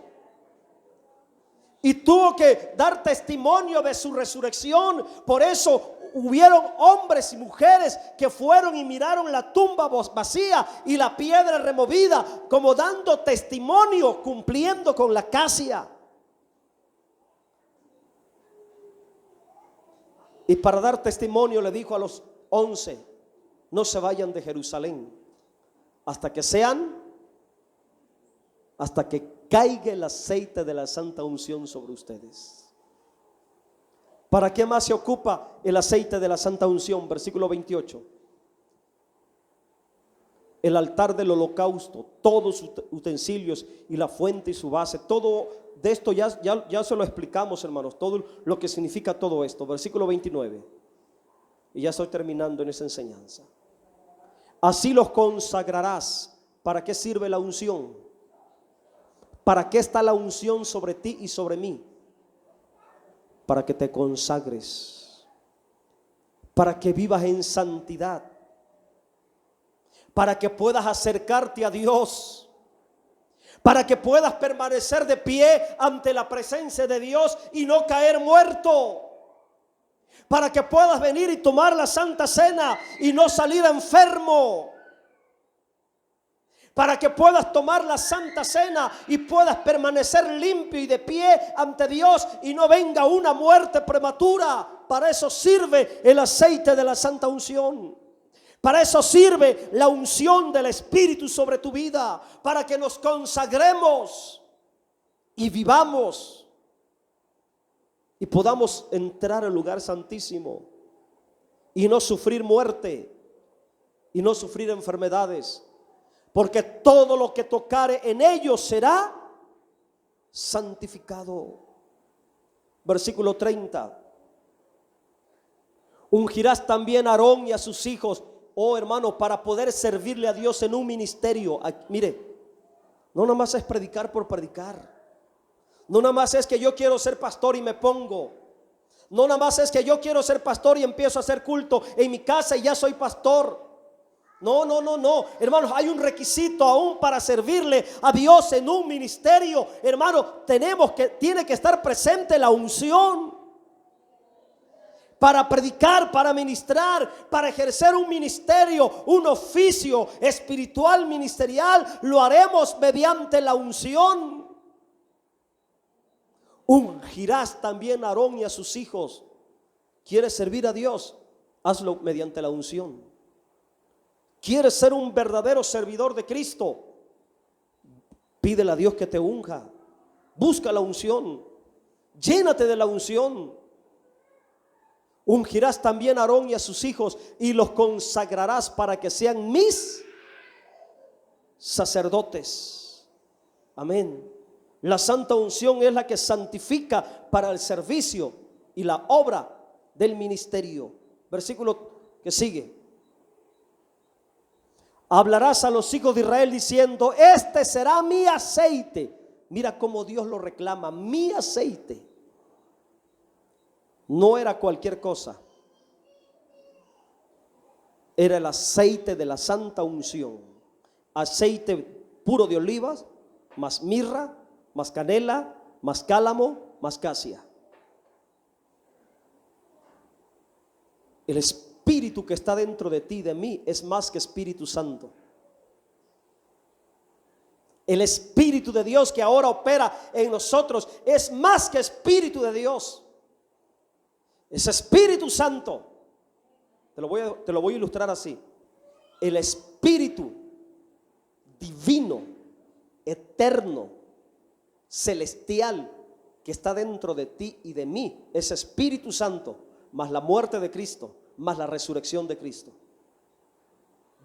Y tuvo que dar testimonio de su resurrección. Por eso hubieron hombres y mujeres que fueron y miraron la tumba vacía y la piedra removida, como dando testimonio, cumpliendo con la casia. Y para dar testimonio le dijo a los 11: no se vayan de Jerusalén hasta que caiga el aceite de la santa unción sobre ustedes. ¿Para qué más se ocupa el aceite de la santa unción? Versículo 28. El altar del holocausto, todos sus utensilios y la fuente y su base. Todo de esto ya se lo explicamos, hermanos. Todo lo que significa todo esto. Versículo 29. Y ya estoy terminando en esa enseñanza. Así los consagrarás. ¿Para qué sirve la unción? ¿Para qué está la unción sobre ti y sobre mí? Para que te consagres, para que vivas en santidad, para que puedas acercarte a Dios, para que puedas permanecer de pie ante la presencia de Dios y no caer muerto, para que puedas venir y tomar la santa cena y no salir enfermo, para que puedas tomar la santa cena y puedas permanecer limpio y de pie ante Dios y no venga una muerte prematura. Para eso sirve el aceite de la santa unción. Para eso sirve la unción del Espíritu sobre tu vida, para que nos consagremos y vivamos y podamos entrar al lugar santísimo y no sufrir muerte y no sufrir enfermedades. Porque todo lo que tocare en ellos será santificado. Versículo 30. Ungirás también a Aarón y a sus hijos, oh hermano, para poder servirle a Dios en un ministerio. Mire, no nada más es predicar por predicar. No nada más es que yo quiero ser pastor y me pongo. No nada más es que yo quiero ser pastor y empiezo a hacer culto en mi casa y ya soy pastor. No, hermanos, hay un requisito aún para servirle a Dios en un ministerio. Hermano, tiene que estar presente la unción para predicar, para ministrar, para ejercer un ministerio, un oficio espiritual ministerial. Lo haremos mediante la unción. Ungirás también a Aarón y a sus hijos. ¿Quieres servir a Dios? Hazlo mediante la unción. ¿Quieres ser un verdadero servidor de Cristo? Pídele a Dios que te unja. Busca la unción. Llénate de la unción. Ungirás también a Aarón y a sus hijos y los consagrarás para que sean mis sacerdotes. Amén. La santa unción es la que santifica para el servicio y la obra del ministerio. Versículo que sigue. Hablarás a los hijos de Israel diciendo: este será mi aceite. Mira cómo Dios lo reclama, mi aceite. No era cualquier cosa. Era el aceite de la santa unción. Aceite puro de olivas, más mirra, más canela, más cálamo, más casia. El Espíritu que está dentro de ti y de mí es más que Espíritu Santo. El Espíritu de Dios que ahora opera en nosotros es más que Espíritu de Dios. Es Espíritu Santo. Te lo voy a ilustrar así. El Espíritu divino, eterno, celestial que está dentro de ti y de mí es Espíritu Santo, más la muerte de Cristo, más la resurrección de Cristo.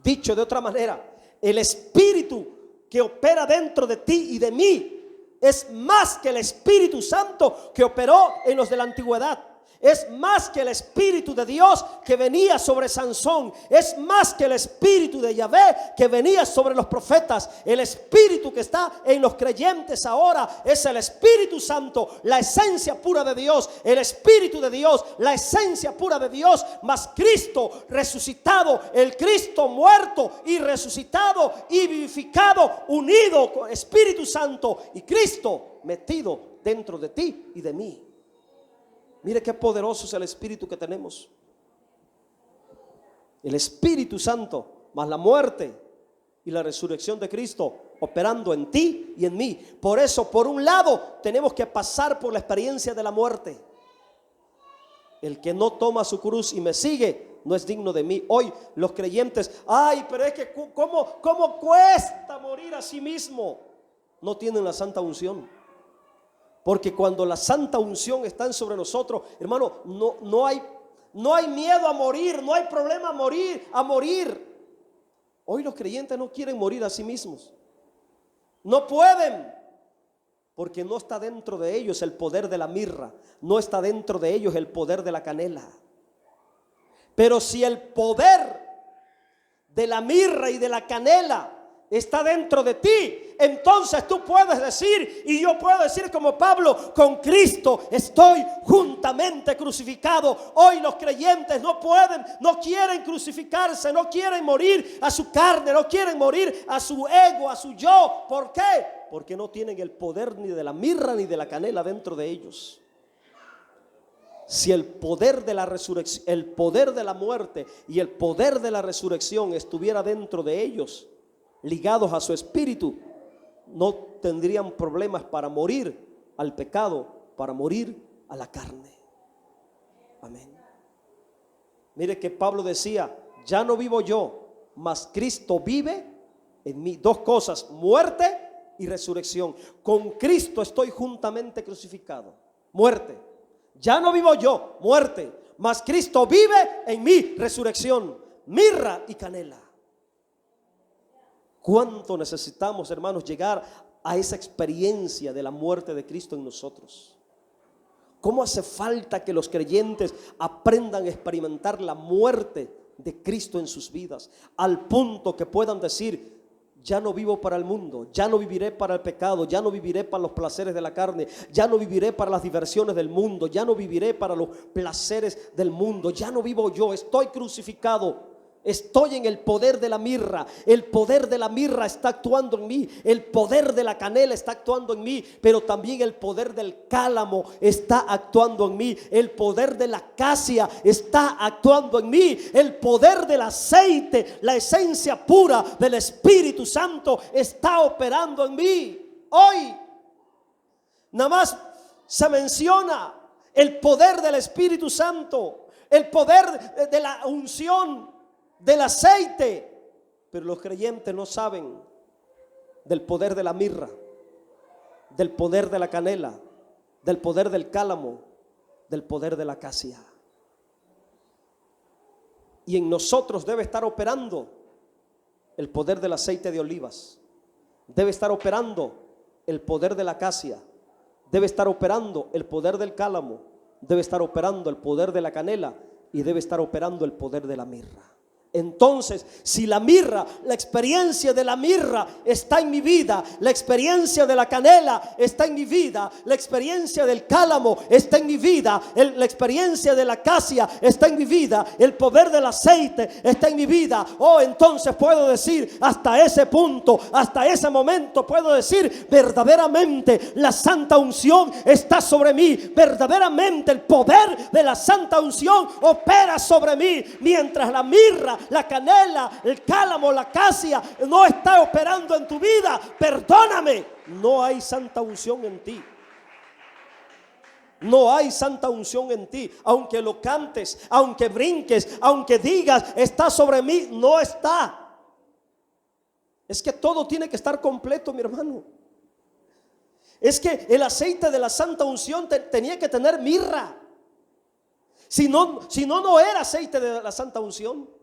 Dicho de otra manera, el Espíritu que opera dentro de ti y de mí es más que el Espíritu Santo que operó en los de la antigüedad. Es más que el Espíritu de Dios que venía sobre Sansón. Es más que el Espíritu de Yahvé que venía sobre los profetas. El Espíritu que está en los creyentes ahora es el Espíritu Santo, la esencia pura de Dios. El Espíritu de Dios, la esencia pura de Dios, más Cristo resucitado, el Cristo muerto y resucitado y vivificado, unido con Espíritu Santo y Cristo metido dentro de ti y de mí. Mire qué poderoso es el Espíritu que tenemos. El Espíritu Santo más la muerte y la resurrección de Cristo operando en ti y en mí. Por eso, por un lado, tenemos que pasar por la experiencia de la muerte. El que no toma su cruz y me sigue no es digno de mí. Hoy los creyentes, ay, pero es que ¿cómo cuesta morir a sí mismo? No tienen la santa unción. Porque cuando la santa unción está sobre nosotros, hermano, no hay miedo a morir, no hay problema a morir. Hoy los creyentes no quieren morir a sí mismos. No pueden, porque no está dentro de ellos el poder de la mirra, no está dentro de ellos el poder de la canela. Pero si el poder de la mirra y de la canela está dentro de ti, entonces tú puedes decir, y yo puedo decir como Pablo: con Cristo estoy juntamente crucificado. Hoy los creyentes no quieren crucificarse, no quieren morir a su carne, no quieren morir a su ego, a su yo. ¿Por qué? Porque no tienen el poder ni de la mirra ni de la canela dentro de ellos. Si el poder de la resurrección, el poder de la muerte y el poder de la resurrección estuviera dentro de ellos, ligados a su espíritu, no tendrían problemas para morir al pecado, para morir a la carne. Amén. Mire que Pablo decía: ya no vivo yo, mas Cristo vive en mí. Dos cosas: muerte y resurrección. Con Cristo estoy juntamente crucificado. Muerte. Ya no vivo yo, muerte, mas Cristo vive en mí. Resurrección. Mirra y canela. ¿Cuánto necesitamos, hermanos, llegar a esa experiencia de la muerte de Cristo en nosotros? ¿Cómo hace falta que los creyentes aprendan a experimentar la muerte de Cristo en sus vidas, al punto que puedan decir: ya no vivo para el mundo, ya no viviré para el pecado, ya no viviré para los placeres de la carne, ya no viviré para las diversiones del mundo, ya no viviré para los placeres del mundo, ya no vivo yo, estoy crucificado. Estoy en el poder de la mirra. El poder de la mirra está actuando en mí. El poder de la canela está actuando en mí. Pero también el poder del cálamo está actuando en mí. El poder de la casia está actuando en mí. El poder del aceite, la esencia pura del Espíritu Santo, está operando en mí. Hoy nada más se menciona el poder del Espíritu Santo, el poder de la unción, del aceite, pero los creyentes no saben del poder de la mirra, del poder de la canela, del poder del cálamo, del poder de la casia. Y en nosotros debe estar operando el poder del aceite de olivas, debe estar operando el poder de la acacia, debe estar operando el poder del cálamo, debe estar operando el poder de la canela y debe estar operando el poder de la mirra. Entonces, si la mirra, la experiencia de la mirra está en mi vida, la experiencia de la canela está en mi vida, la experiencia del cálamo está en mi vida, la experiencia de la acacia está en mi vida, el poder del aceite está en mi vida, entonces puedo decir, hasta ese punto, hasta ese momento puedo decir, verdaderamente la santa unción está sobre mí, verdaderamente el poder de la santa unción opera sobre mí, mientras la mirra, la canela, el cálamo, la acacia no está operando en tu vida. Perdóname, no hay santa unción en ti. No hay santa unción en ti. Aunque lo cantes, aunque brinques, aunque digas, está sobre mí, no está. Es que todo tiene que estar completo, mi hermano. Es que el aceite de la santa unción tenía que tener mirra. Si no, no era aceite de la santa unción.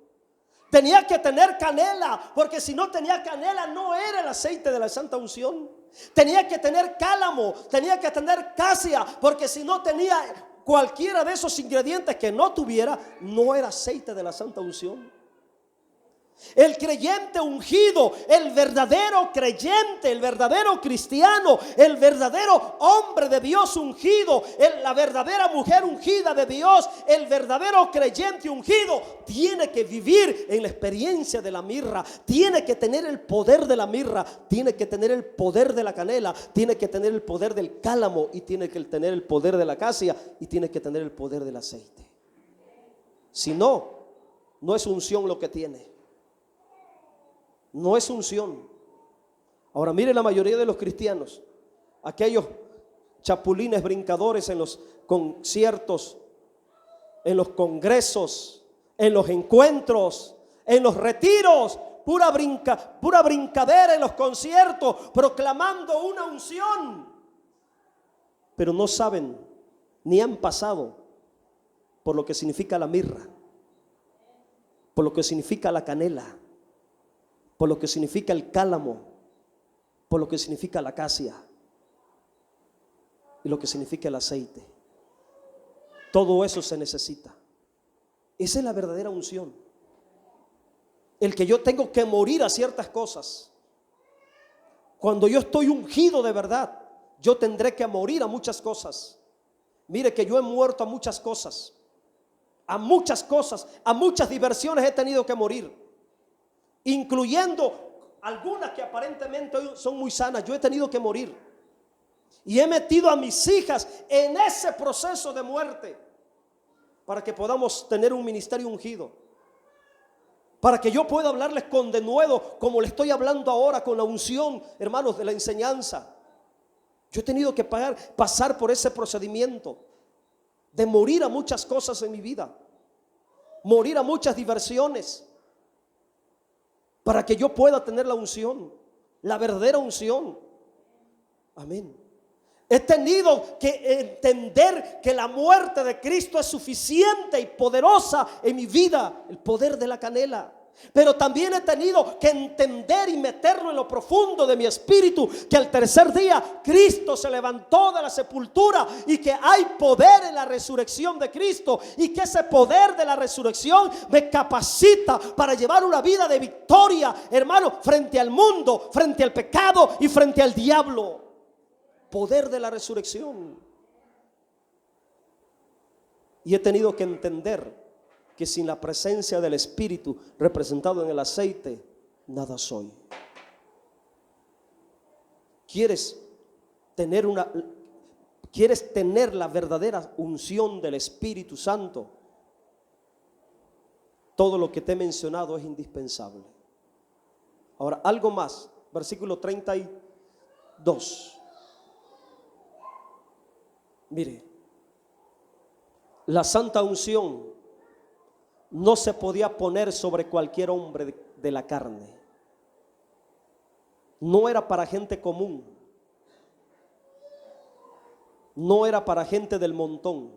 Tenía que tener canela, porque si no tenía canela no era el aceite de la santa unción. Tenía que tener cálamo, tenía que tener casia, porque si no tenía cualquiera de esos ingredientes que no tuviera, no era aceite de la santa unción. El creyente ungido, el verdadero creyente, el verdadero cristiano, el verdadero hombre de Dios ungido, la verdadera mujer ungida de Dios, el verdadero creyente ungido, tiene que vivir en la experiencia de la mirra, tiene que tener el poder de la mirra, tiene que tener el poder de la canela, tiene que tener el poder del cálamo y tiene que tener el poder de la acacia y tiene que tener el poder del aceite. Si no, no es unción lo que tiene. No es unción. Ahora mire la mayoría de los cristianos, aquellos chapulines brincadores en los conciertos, en los congresos, en los encuentros, en los retiros, pura brincadera en los conciertos, proclamando una unción, pero no saben ni han pasado por lo que significa la mirra, por lo que significa la canela, por lo que significa el cálamo, por lo que significa la acacia y lo que significa el aceite. Todo eso se necesita. Esa es la verdadera unción. El que yo tengo que morir a ciertas cosas. Cuando yo estoy ungido de verdad, yo tendré que morir a muchas cosas. Mire que yo he muerto a muchas cosas, a muchas diversiones he tenido que morir, incluyendo algunas que aparentemente hoy son muy sanas. Yo he tenido que morir y he metido a mis hijas en ese proceso de muerte para que podamos tener un ministerio ungido, para que yo pueda hablarles con denuedo como le estoy hablando ahora, con la unción, hermanos, de la enseñanza. Yo he tenido que pasar por ese procedimiento de morir a muchas cosas en mi vida, morir a muchas diversiones, para que yo pueda tener la unción, la verdadera unción. Amén. He tenido que entender que la muerte de Cristo es suficiente y poderosa en mi vida, el poder de la canela. Pero también he tenido que entender y meterlo en lo profundo de mi espíritu, que al tercer día Cristo se levantó de la sepultura y que hay poder en la resurrección de Cristo, y que ese poder de la resurrección me capacita para llevar una vida de victoria, hermano, frente al mundo, frente al pecado y frente al diablo. Poder de la resurrección. Y he tenido que entender que sin la presencia del Espíritu representado en el aceite, nada soy. ¿Quieres tener la verdadera unción del Espíritu Santo? Todo lo que te he mencionado es indispensable. Ahora, algo más, versículo 32. Mire, la santa unción no se podía poner sobre cualquier hombre de la carne. No era para gente común, no era para gente del montón.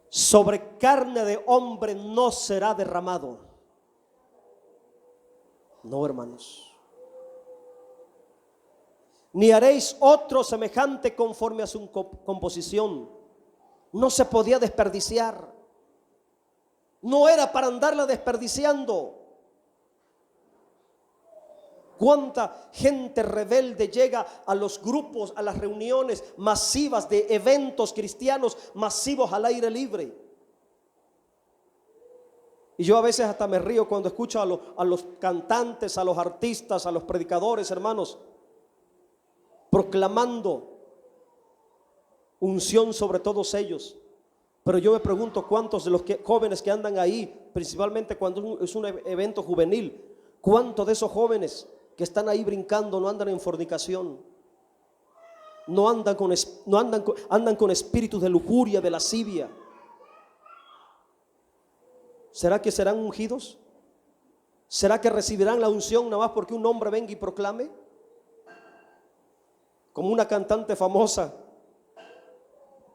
Sobre carne de hombre no será derramado. No, hermanos. ni haréis otro semejante conforme a su composición. No se podía desperdiciar. No era para andarla desperdiciando. Cuánta gente rebelde llega a los grupos, a las reuniones masivas de eventos cristianos masivos al aire libre. Y yo a veces hasta me río cuando escucho a los cantantes, a los artistas, a los predicadores, hermanos, proclamando unción sobre todos ellos. Pero yo me pregunto cuántos de los jóvenes que andan ahí, principalmente cuando es un evento juvenil, cuántos de esos jóvenes que están ahí brincando no andan en fornicación, andan con espíritus de lujuria, de lascivia. ¿Será que serán ungidos? ¿Será que recibirán la unción nada más porque un hombre venga y proclame? Como una cantante famosa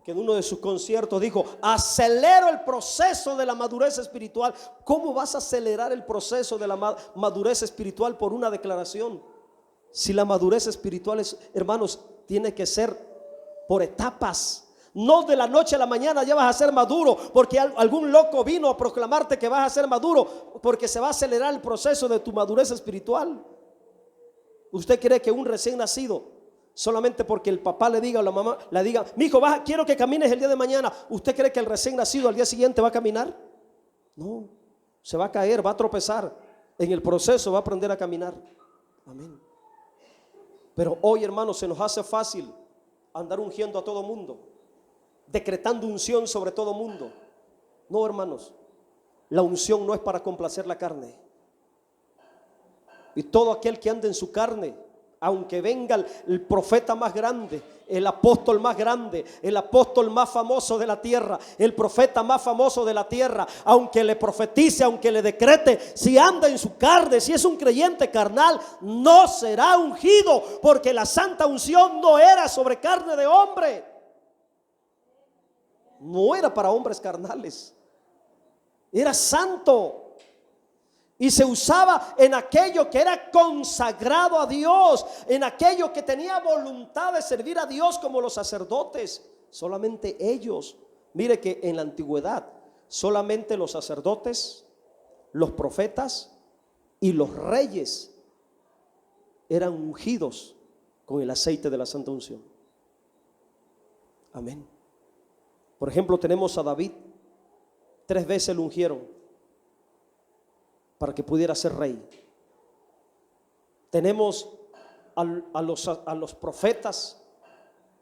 que en uno de sus conciertos dijo: acelero el proceso de la madurez espiritual. ¿Cómo vas a acelerar el proceso de la madurez espiritual por una declaración? Si la madurez espiritual, hermanos, tiene que ser por etapas. No de la noche a la mañana ya vas a ser maduro porque algún loco vino a proclamarte que vas a ser maduro, porque se va a acelerar el proceso de tu madurez espiritual. ¿Usted cree que un recién nacido, solamente porque el papá le diga o la mamá le diga: mi hijo, quiero que camines el día de mañana, usted cree que el recién nacido al día siguiente va a caminar? No, se va a caer, va a tropezar. En el proceso va a aprender a caminar. Amén. Pero hoy, hermanos, se nos hace fácil andar ungiendo a todo mundo, decretando unción sobre todo mundo. No, hermanos, la unción no es para complacer la carne. Y todo aquel que anda en su carne, aunque venga el profeta más grande, el apóstol más grande, el apóstol más famoso de la tierra, el profeta más famoso de la tierra, aunque le profetice, aunque le decrete, si anda en su carne, si es un creyente carnal, no será ungido, porque la santa unción no era sobre carne de hombre. No era para hombres carnales, era santo. Y se usaba en aquello que era consagrado a Dios, en aquello que tenía voluntad de servir a Dios, como los sacerdotes. Solamente ellos. Mire que en la antigüedad solamente los sacerdotes, los profetas y los reyes eran ungidos con el aceite de la santa unción. Amén. Por ejemplo, tenemos a David. 3 veces lo ungieron para que pudiera ser rey. Tenemos a los profetas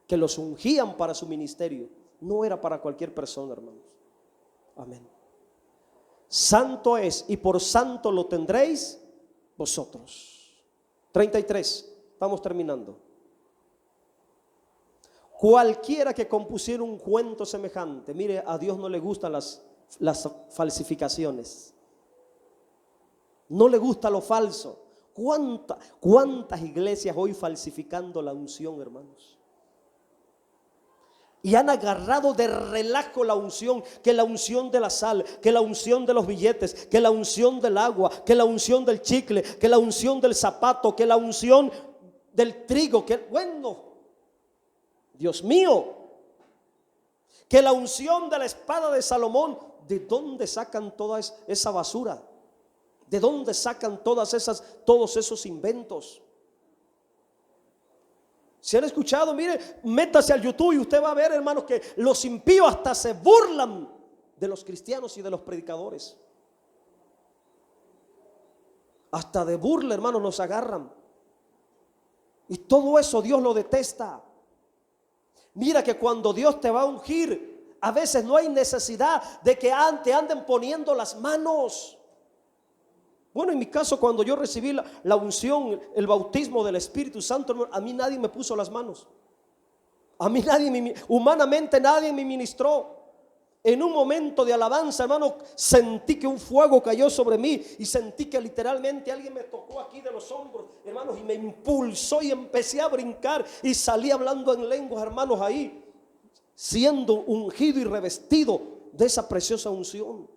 que los ungían para su ministerio. No era para cualquier persona, hermanos. Amén. Santo es, y por santo lo tendréis vosotros. 33, estamos terminando. Cualquiera que compusiera un cuento semejante, mire, a Dios no le gustan las falsificaciones. No le gusta lo falso. ¿Cuántas iglesias hoy falsificando la unción, hermanos? Y han agarrado de relajo la unción, que la unción de la sal, que la unción de los billetes, que la unción del agua, que la unción del chicle, que la unción del zapato, que la unción del trigo, que bueno, Dios mío, que la unción de la espada de Salomón. ¿De dónde sacan toda esa basura? ¿De dónde sacan todos esos inventos? Si han escuchado, mire, métase al YouTube y usted va a ver, hermanos, que los impíos hasta se burlan de los cristianos y de los predicadores. Hasta de burla, hermanos, nos agarran. Y todo eso Dios lo detesta. Mira que cuando Dios te va a ungir, a veces no hay necesidad de que te anden poniendo las manos. Bueno, en mi caso, cuando yo recibí la unción, el bautismo del Espíritu Santo, a mí nadie me puso las manos. A mí humanamente nadie me ministró. En un momento de alabanza, hermano, sentí que un fuego cayó sobre mí y sentí que literalmente alguien me tocó aquí de los hombros, hermanos, y me impulsó y empecé a brincar y salí hablando en lenguas, hermanos, ahí, siendo ungido y revestido de esa preciosa unción.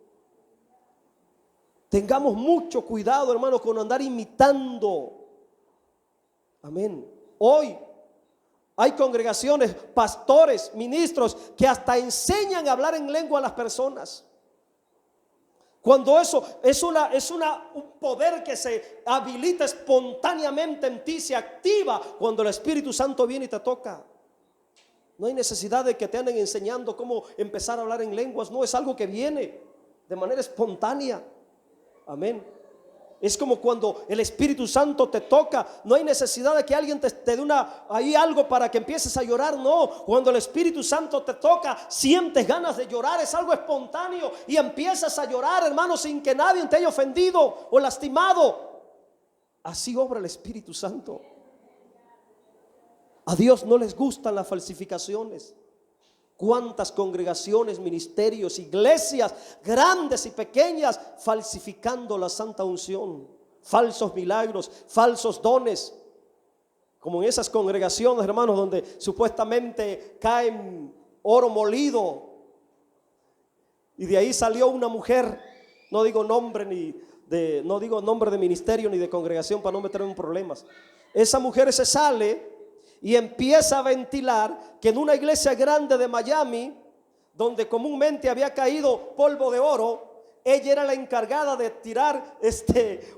Tengamos mucho cuidado, hermanos, con andar imitando. Amén. Hoy Hay congregaciones, pastores, ministros que hasta enseñan a hablar en lengua a las personas. Cuando eso es un poder que se habilita espontáneamente en ti, se activa cuando el Espíritu Santo viene y te toca. No hay necesidad de que te anden enseñando cómo empezar a hablar en lenguas. No, es algo que viene de manera espontánea. Amén. Es como cuando el Espíritu Santo te toca. No hay necesidad de que alguien te dé ahí algo para que empieces a llorar. No, cuando el Espíritu Santo te toca, sientes ganas de llorar. Es algo espontáneo y empiezas a llorar, hermano, sin que nadie te haya ofendido o lastimado. Así obra el Espíritu Santo. A Dios no les gustan las falsificaciones. Cuántas congregaciones, ministerios, iglesias grandes y pequeñas falsificando la santa unción, falsos milagros, falsos dones, como en esas congregaciones, hermanos, donde supuestamente caen oro molido y de ahí salió una mujer. No digo nombre de ministerio ni de congregación para no meterme en problemas. Esa mujer se sale y empieza a ventilar que en una iglesia grande de Miami, donde comúnmente había caído polvo de oro, ella era la encargada de tirar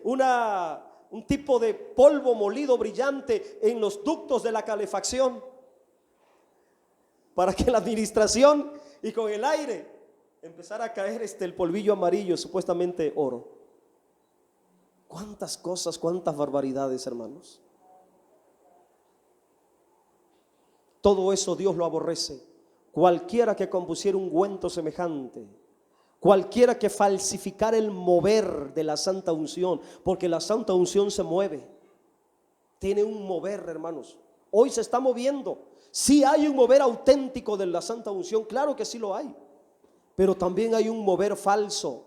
un tipo de polvo molido brillante en los ductos de la calefacción, para que la administración y con el aire empezara a caer el polvillo amarillo, supuestamente oro. Cuántas cosas, cuántas barbaridades, hermanos. Todo eso Dios lo aborrece. Cualquiera que compusiera un ungüento semejante, cualquiera que falsificara el mover de la santa unción, porque la santa unción se mueve, tiene un mover, hermanos. Hoy se está moviendo. Sí hay un mover auténtico de la santa unción, claro que sí lo hay, pero también hay un mover falso.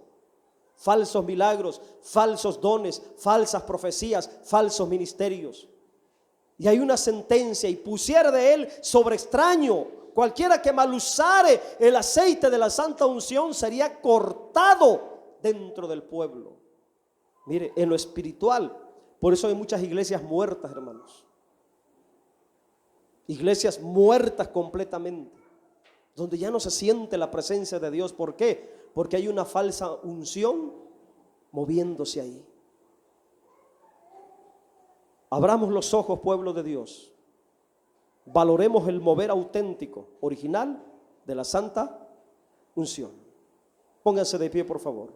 Falsos milagros, falsos dones, falsas profecías, falsos ministerios. Y hay una sentencia: y pusiera de él sobre extraño, cualquiera que mal usare el aceite de la santa unción sería cortado dentro del pueblo. Mire, en lo espiritual, por eso hay muchas iglesias muertas, hermanos. Iglesias muertas completamente, donde ya no se siente la presencia de Dios. ¿Por qué? Porque hay una falsa unción moviéndose ahí. Abramos los ojos, pueblo de Dios. Valoremos el mover auténtico, original de la santa unción. Pónganse de pie, por favor.